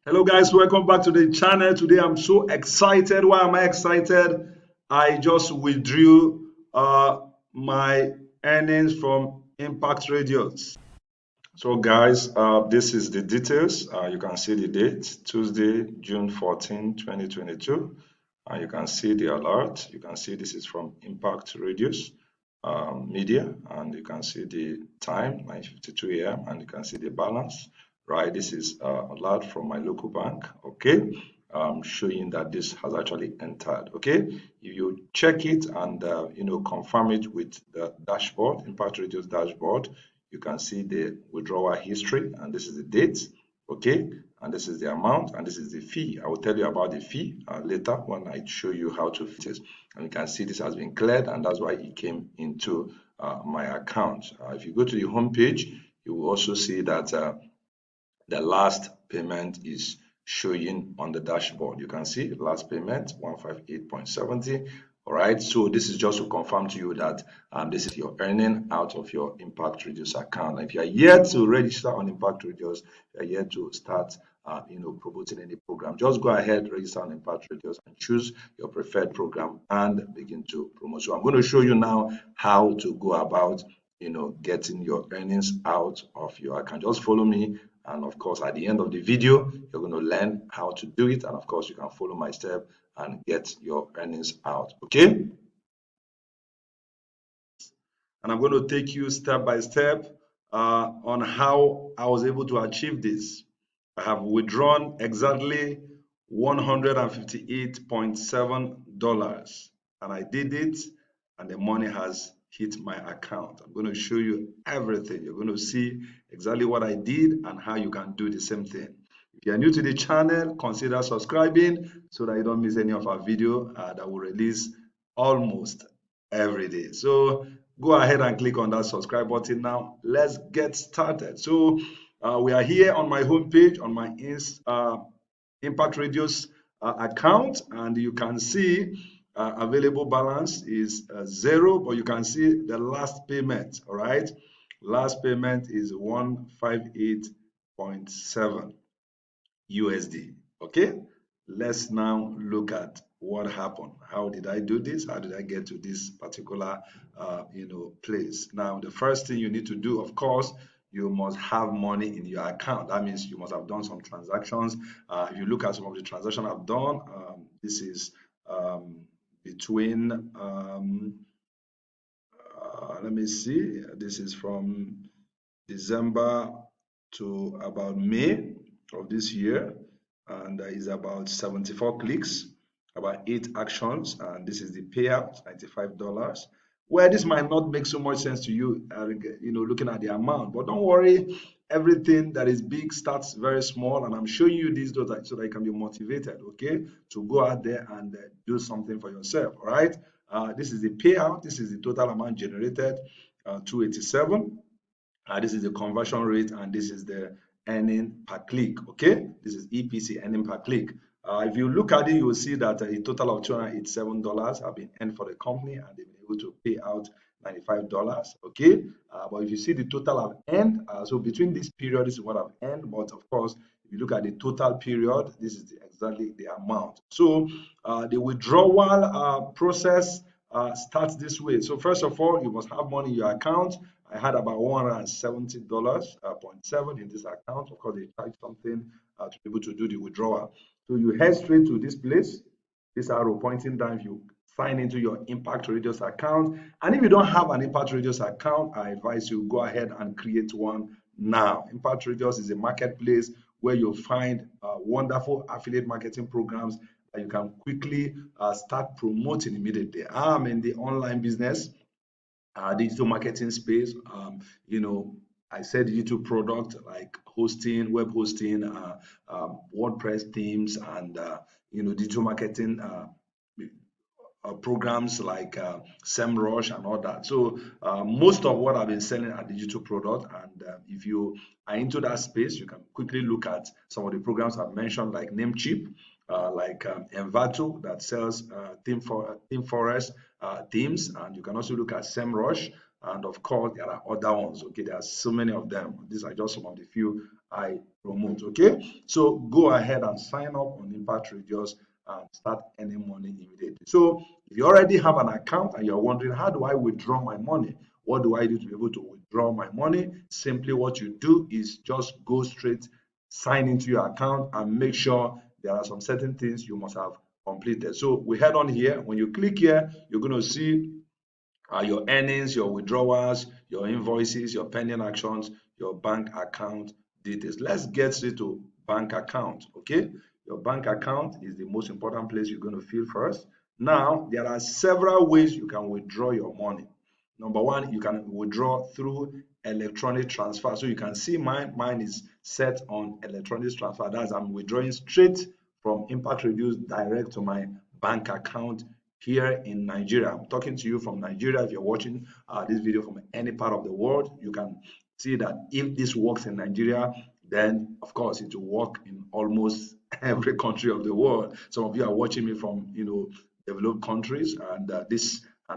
Hello guys, welcome back to the channel. Today I'm so excited. Why am I excited? I just withdrew my earnings from Impact Radios. So guys, this is the details. You can see the date, Tuesday, June 14, 2022. You can see the alert. You can see this is from Impact Radios Media, and you can see the time, 9:52 a.m., and you can see the balance, right? This is alert from my local bank, okay? Showing that this has actually entered, okay? If you check it and confirm it with the dashboard, Impact Radios dashboard, you can see the withdrawal history, and this is the date, okay, and this is the amount, and this is the fee. I will tell you about the fee later when I show you how to fit it. And you can see this has been cleared, and that's why it came into my account. If you go to the home page, you will also see that the last payment is showing on the dashboard. You can see last payment 158.70. All right, so this is just to confirm to you that this is your earning out of your Impact Reduce account. If you are yet to register on Impact Reduce, you are yet to start promoting any program, just go ahead, register on Impact Reduce and choose your preferred program and begin to promote. So I'm going to show you now how to go about getting your earnings out of your account. Just follow me, and of course at the end of the video you're going to learn how to do it, and of course you can follow my step and get your earnings out. Okay, and I'm going to take you step by step on how I was able to achieve this. I have withdrawn exactly $158.7, and I did it, and the money has hit my account. I'm going to show you everything. You're going to see exactly what I did and how you can do the same thing. If you are new to the channel, consider subscribing so that you don't miss any of our video that will release almost every day. So go ahead and click on that subscribe button now. Let's get started. So we are here on my homepage on my Impact Radios account, and you can see available balance is zero, but you can see the last payment. All right, last payment is 158.7 USD. Okay, let's now look at what happened. How did I do this? How did I get to this particular place? Now, the first thing you need to do, of course, you must have money in your account. That means you must have done some transactions. If you look at some of the transactions I've done, this is between let me see, this is from December to about May of this year, and is about 74 clicks, about 8 actions, and this is the payout, $95. Well, this might not make so much sense to you, looking at the amount, but don't worry. Everything that is big starts very small, and I'm showing you this so that you can be motivated, okay, to go out there and do something for yourself. All right. This is the payout. This is the total amount generated, 287. This is the conversion rate, and this is the earning per click. Okay, this is EPC, earning per click. If you look at it, you will see that a total of $287 have been earned for the company, and they've been able to pay out $95. Okay, but if you see the total I've earned, so between this period, this is what I've earned. But of course, if you look at the total period, this is exactly the amount. So the withdrawal process starts this way. So first of all, you must have money in your account. I had about $170.7 in this account. Of course, they charge something to be able to do the withdrawal. So you head straight to this place, this arrow pointing down. If you sign into your Impact Radius account, and if you don't have an Impact Radius account, I advise you go ahead and create one now. Impact Radius is a marketplace where you'll find wonderful affiliate marketing programs that you can quickly start promoting immediately. I'm in the online business, digital marketing space. I said digital product like hosting, web hosting, WordPress themes, and digital marketing programs like SEMrush and all that. So most of what I've been selling are digital product, and if you are into that space, you can quickly look at some of the programs I've mentioned, like Namecheap, like Envato that sells theme forest themes, and you can also look at SEMrush. And of course, there are other ones. Okay, there are so many of them. These are just some of the few I promote. Okay, so go ahead and sign up on Impact Radius and start earning money immediately. So if you already have an account and you're wondering, how do I withdraw my money? What do I do to be able to withdraw my money? Simply what you do is just go straight, sign into your account, and make sure there are some certain things you must have completed. So we head on here. When you click here, you're going to see your earnings, your withdrawals, your invoices, your pending actions, your bank account details. Let's get straight to bank account. Okay, your bank account is the most important place you're going to fill first. Now, there are several ways you can withdraw your money. Number one, you can withdraw through electronic transfer. So you can see mine is set on electronic transfer. That's I'm withdrawing straight from Impact Reviews direct to my bank account here in Nigeria. I'm talking to you from Nigeria. If you're watching this video from any part of the world, you can see that if this works in Nigeria, then of course it will work in almost every country of the world. Some of you are watching me from developed countries, and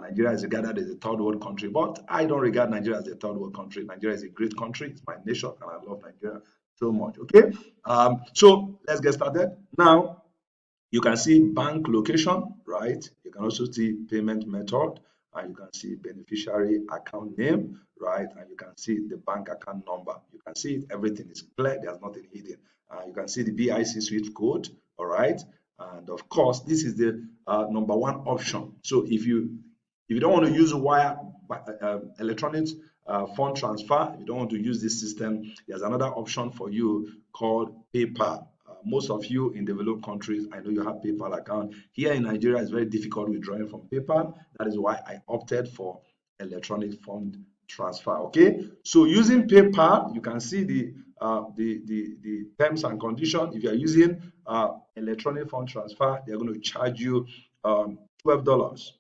Nigeria is regarded as a third world country, but I don't regard Nigeria as a third world country. Nigeria is a great country. It's my nation, and I love Nigeria so much. Okay, so let's get started now. You can see bank location, right? You can also see payment method, and you can see beneficiary account name, right? And you can see the bank account number. You can see it, everything is clear, there's nothing hidden. You can see the BIC Swift code, all right? And of course, this is the number one option. So if you don't want to use wire electronic fund transfer, if you don't want to use this system, there's another option for you called PayPal. Most of you in developed countries, I know you have PayPal account. Here in Nigeria, it's very difficult withdrawing from PayPal. That is why I opted for electronic fund transfer. Okay, so using PayPal, you can see the terms and conditions. If you are using electronic fund transfer, they're going to charge you $12.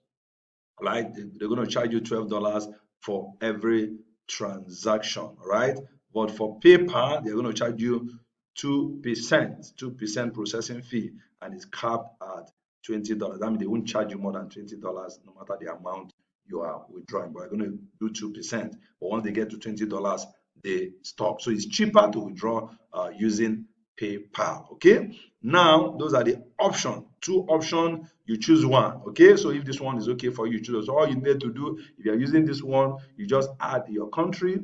Right? They're going to charge you $12 for every transaction, right? But for PayPal, they're going to charge you 2% processing fee, and it's capped at $20. That means they won't charge you more than $20 no matter the amount you are withdrawing. But they're going to do 2%. But once they get to $20, they stop. So it's cheaper to withdraw using PayPal. Okay, now those are the options. Two options, you choose one. Okay, so if this one is okay for you, choose. So all you need to do, if you're using this one, you just add your country,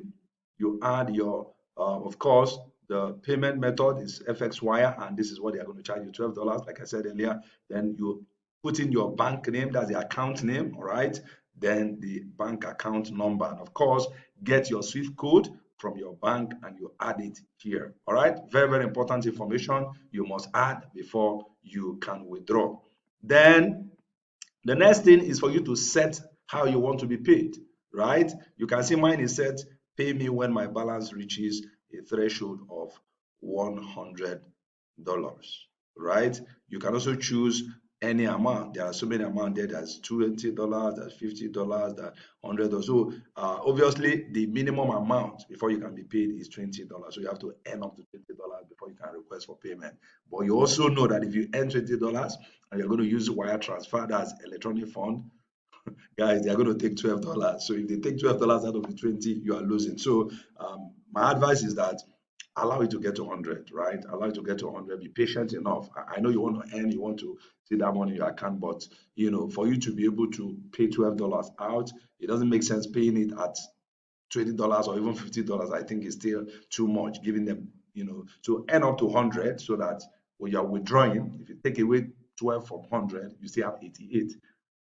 you add your of course the payment method is FX wire, and this is what they are going to charge you, $12, like I said earlier. Then you put in your bank name, that's the account name, all right, then the bank account number, and of course get your Swift code from your bank and you add it here. All right, very, very important information you must add before you can withdraw. Then the next thing is for you to set how you want to be paid, right? You can see mine is set, pay me when my balance reaches a threshold of $100, right? You can also choose any amount. There are so many amounts there. There's $20, there's $50, there's $100. So obviously the minimum amount before you can be paid is $20. So you have to earn up to $20 before you can request for payment. But you also know that if you earn $20 and you're going to use wire transfer, that's electronic fund, guys, they're going to take $12. So if they take $12 out of the 20, you are losing. So my advice is that allow it to get to 100, right? Allow it to get to 100. Be patient enough. I know you want to earn, you want to see that money in your account, but for you to be able to pay $12 out, it doesn't make sense paying it at $20 or even $50. I think is still too much, giving them, to earn up to 100, so that when you're withdrawing, if you take away 12 from 100, you still have 88.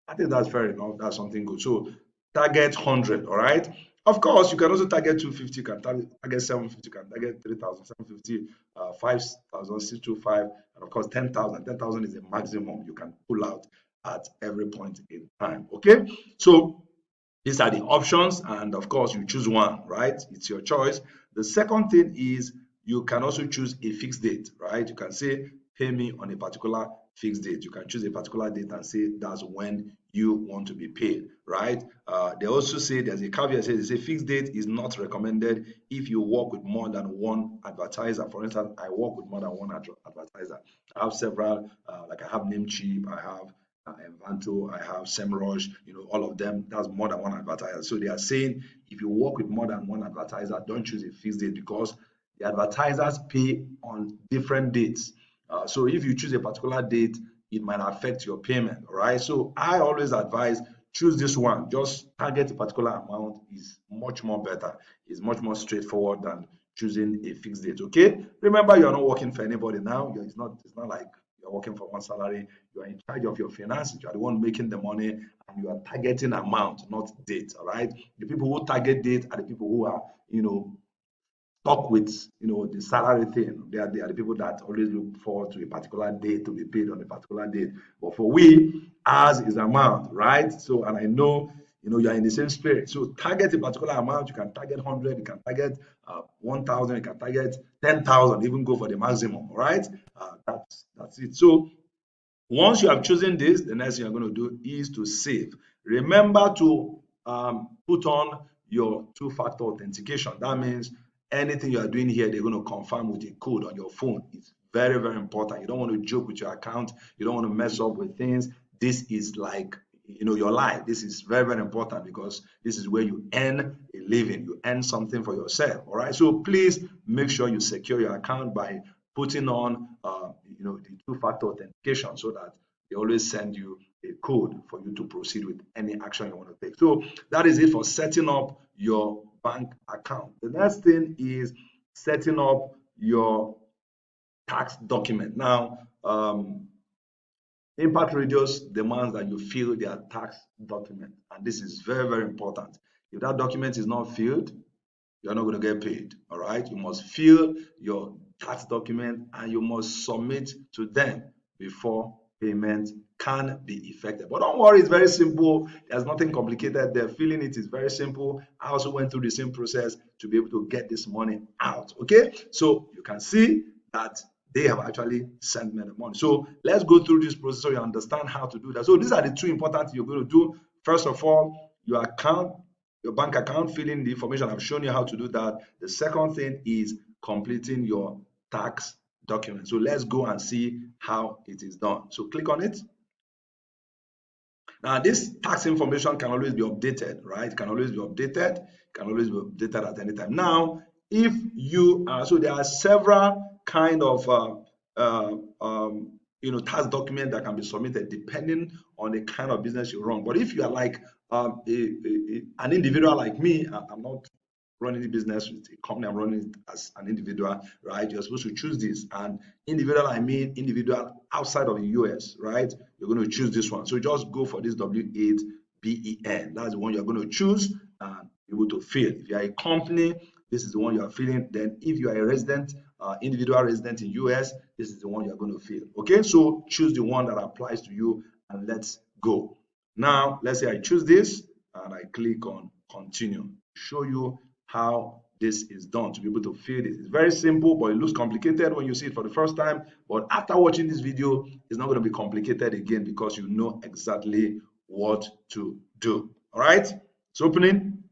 I think that's fair enough. That's something good. So target 100, all right? Of course, you can also target 250, you can target 750, you can target 3,000, 750, 5,000, 625, and of course 10,000. 10,000 is the maximum you can pull out at every point in time. Okay, so these are the options, and of course you choose one, right? It's your choice. The second thing is you can also choose a fixed date, right? You can say pay me on a particular fixed date. You can choose a particular date and say that's when you want to be paid, right? They also say there's a caveat, they say fixed date is not recommended if you work with more than one advertiser. For instance, I work with more than one advertiser. I have several, like I have Namecheap, I have Envanto, I have Semrush, all of them, that's more than one advertiser. So they are saying if you work with more than one advertiser, don't choose a fixed date because the advertisers pay on different dates. So if you choose a particular date, it might affect your payment, all right? So I always advise choose this one. Just target a particular amount is much more better. It's much more straightforward than choosing a fixed date. Okay. Remember, you're not working for anybody now. It's not like you're working for one salary. You are in charge of your finances. You are the one making the money, and you are targeting amount, not date. All right. The people who target date are the people who are, stuck with the salary thing. They are the people that always look forward to a particular date to be paid on a particular date. But for we, ours is amount, right? So, and I know you're in the same spirit. So target a particular amount. You can target 100, you can target 1,000, you can target 10,000, even go for the maximum, all right? That's it. So once you have chosen this, the next thing you're going to do is to save. Remember to put on your two-factor authentication. That means anything you are doing here, they're going to confirm with a code on your phone. It's very, very important. You don't want to joke with your account. You don't want to mess up with things. This is like, your life. This is very, very important because this is where you earn a living. You earn something for yourself. All right. So please make sure you secure your account by putting on the two-factor authentication so that they always send you a code for you to proceed with any action you want to take. So that is it for setting up your bank account. The next thing is setting up your tax document. Now, Impact Radius demands that you fill their tax document, and this is very, very important. If that document is not filled, you're not going to get paid. All right. You must fill your tax document and you must submit to them before payment can be effected. But don't worry, it's very simple. There's nothing complicated there. Filling it is very simple. I also went through the same process to be able to get this money out. Okay. So you can see that they have actually sent me the money. So let's go through this process so you understand how to do that. So these are the two important things you're going to do. First of all, your bank account, filling the information. I've shown you how to do that. The second thing is completing your tax document. So let's go and see how it is done. So click on it. Now, this tax information can always be updated, right? It can always be updated. Can always be updated at any time. Now, if you are, so there are several kind of tax document that can be submitted depending on the kind of business you run. But if you are like an individual like me, I'm not running the business with a company, I'm running it as an individual, right? You're supposed to choose this. And individual, I mean individual outside of the US, right? You're going to choose this one. So just go for this W8BEN. That's the one you're going to choose and be able to fill. If you're a company, this is the one you are filling. Then if you are a resident, individual resident in US, this is the one you're going to fill. Okay, so choose the one that applies to you and let's go. Now, let's say I choose this and I click on continue. Show you how this is done to be able to fill this. It's very simple, but it looks complicated when you see it for the first time. But after watching this video, it's not going to be complicated again because you know exactly what to do. All right, it's opening.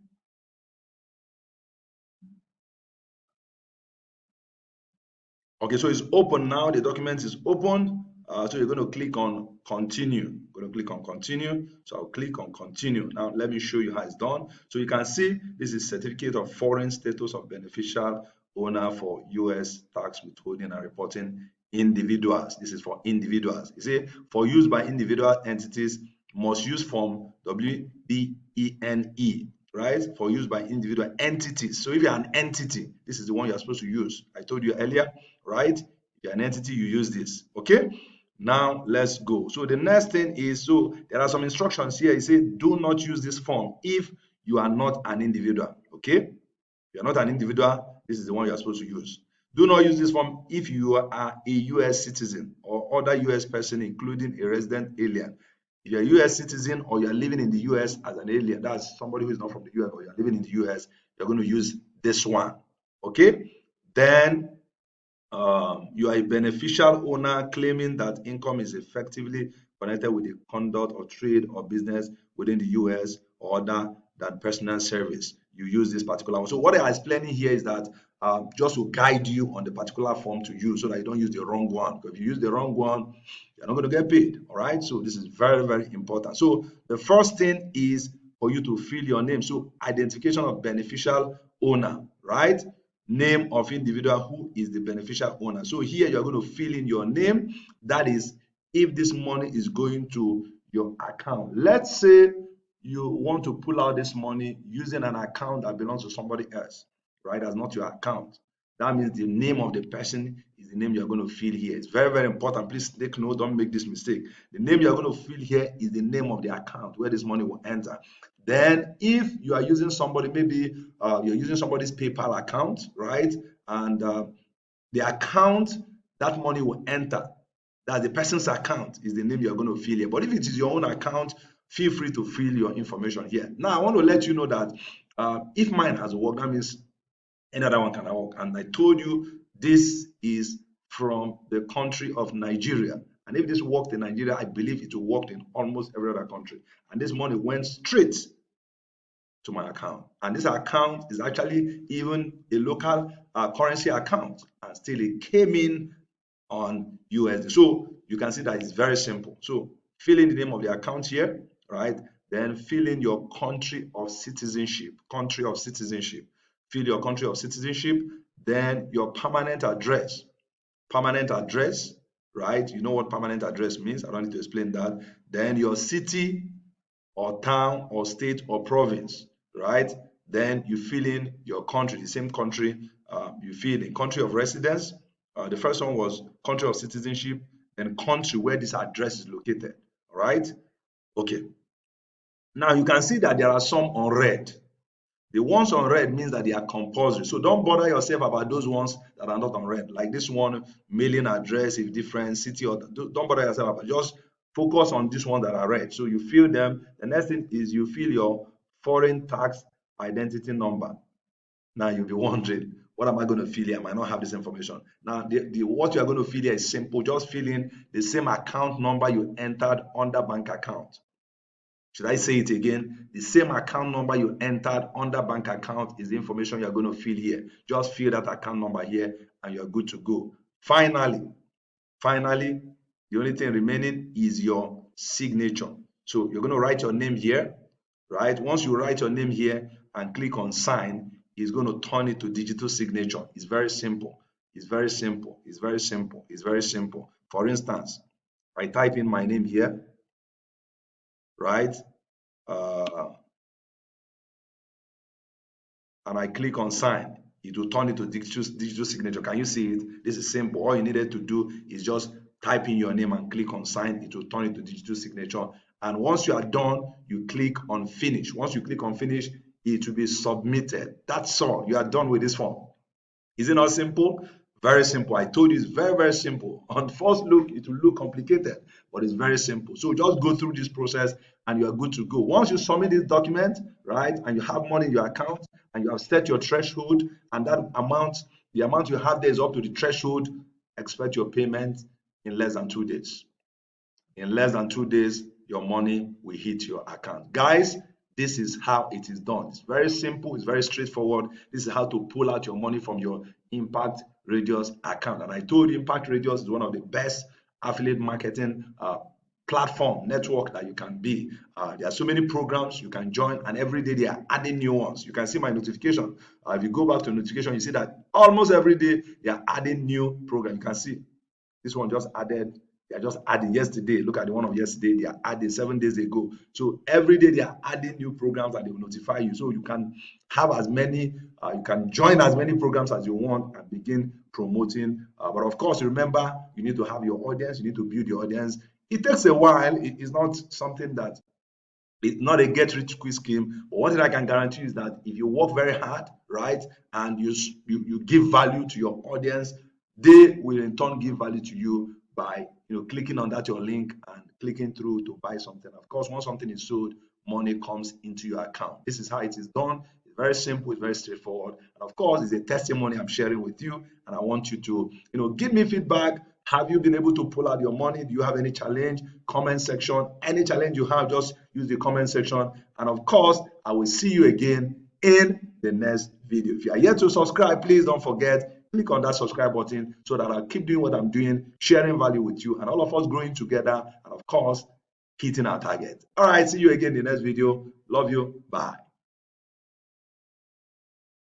Okay, so it's open now. The document is open. So you're going to click on continue. I'm going to click on continue. So I'll click on continue. Now let me show you how it's done. So you can see this is certificate of foreign status of beneficial owner for US tax withholding and reporting individuals. This is for individuals. You see, for use by individual entities, must use form WBENE, right? For use by individual entities. So if you're an entity, this is the one you're supposed to use. I told you earlier, right? If you're an entity, you use this. Okay. Now let's go. So the next thing is, so there are some instructions here. It says do not use this form if you are not an individual. Okay. If you're not an individual, this is the one you're supposed to use. Do not use this form if you are a US citizen or other US person, including a resident alien. If you're a US citizen or you're living in the US as an alien, that's somebody who is not from the US, but you're living in the US, you're going to use this one. Okay. Then you are a beneficial owner claiming that income is effectively connected with the conduct or trade or business within the US or other than personal service. You use this particular one. So what they are explaining here is that just to guide you on the particular form to use so that you don't use the wrong one. Because if you use the wrong one, you're not going to get paid. All right. So this is very, very important. So the first thing is for you to fill your name. So identification of beneficial owner, right? Name of individual who is the beneficial owner. So here you're going to fill in your name. That is if this money is going to your account. Let's say you want to pull out this money using an account that belongs to somebody else, right? That's not your account. That means the name of the person is the name you're going to fill here. It's very, very important. Please take note, don't make this mistake. The name you're going to fill here is the name of the account where this money will enter. Then if you are using somebody, maybe you're using somebody's PayPal account, right? And the account that money will enter, that the person's account, is the name you're going to fill here. But if it is your own account, feel free to fill your information here. Now, I want to let you know that if mine has worked, that means any other one can work. And I told you this is from the country of Nigeria. And if this worked in Nigeria, I believe it will work in almost every other country. And this money went straight to my account. And this account is actually even a local currency account. And still it came in on USD. So you can see that it's very simple. So fill in the name of the account here, right? Then fill in your country of citizenship, Fill your country of citizenship, then your permanent address, right? You know what permanent address means. I don't need to explain that. Then your city or town or state or province, right? Then you fill in your country, the same country. You fill in country of residence. The first one was country of citizenship, then country where this address is located. All right. Okay. Now you can see that there are some on red. The ones on red means that they are compulsory. So don't bother yourself about those ones that are not on red. Like this one, mailing address, if different city, or don't bother yourself about it. Just focus on this one that are red. So you fill them. The next thing is you fill your foreign tax identity number. Now you'll be wondering, what am I going to fill here? I might not have this information. Now, what you are going to fill here is simple. Just fill in the same account number you entered under bank account. Should I say it again? The same account number you entered under bank account is the information you're going to fill here. Just fill that account number here and you're good to go. Finally, the only thing remaining is your signature. So you're going to write your name here, right? Once you write your name here and click on sign, it's going to turn it to digital signature. It's very simple. For instance, I type in my name here, right? And I click on sign, it will turn it to digital signature. Can you see it? This is simple. All you needed to do is just type in your name and click on sign. It will turn it to digital signature. And once you are done, you click on finish. Once you click on finish, it will be submitted. That's all. You are done with this form. Is it not simple? Very simple. I told you it's very, very simple. On first look, it will look complicated, but it's very simple. So just go through this process and you are good to go. Once you submit this document, right, and you have money in your account and you have set your threshold, and that amount, the amount you have there is up to the threshold, expect your payment in less than 2 days. In less than 2 days, your money will hit your account. Guys, this is how it is done. It's very simple. It's very straightforward. This is how to pull out your money from your Impact Radius account. And I told you Impact Radius is one of the best affiliate marketing platform network that you can be. There are so many programs you can join, and every day they are adding new ones. You can see my notification. If you go back to notification, you see that almost every day they are adding new programs. You can see this one just added. They are just adding yesterday. Look at the one of yesterday. They are adding 7 days ago. So every day they are adding new programs and they will notify you. So you can have as many, you can join as many programs as you want and begin promoting. But of course, remember, you need to have your audience. You need to build your audience. It takes a while. It is not something that, it's not a get-rich-quick scheme. But one thing I can guarantee you is that if you work very hard, right, and you give value to your audience, they will in turn give value to you by clicking on that your link and clicking through to buy something. Of course, once something is sold, money comes into your account. This is how it is done. It's very simple, it's very straightforward. And of course, it's a testimony I'm sharing with you. And I want you to give me feedback. Have you been able to pull out your money? Do you have any challenge? Comment section. Any challenge you have, just use the comment section. And of course, I will see you again in the next video. If you are yet to subscribe, please don't forget, click on that subscribe button so that I'll keep doing what I'm doing, sharing value with you, and all of us growing together, and of course, hitting our target. All right, see you again in the next video. Love you. Bye.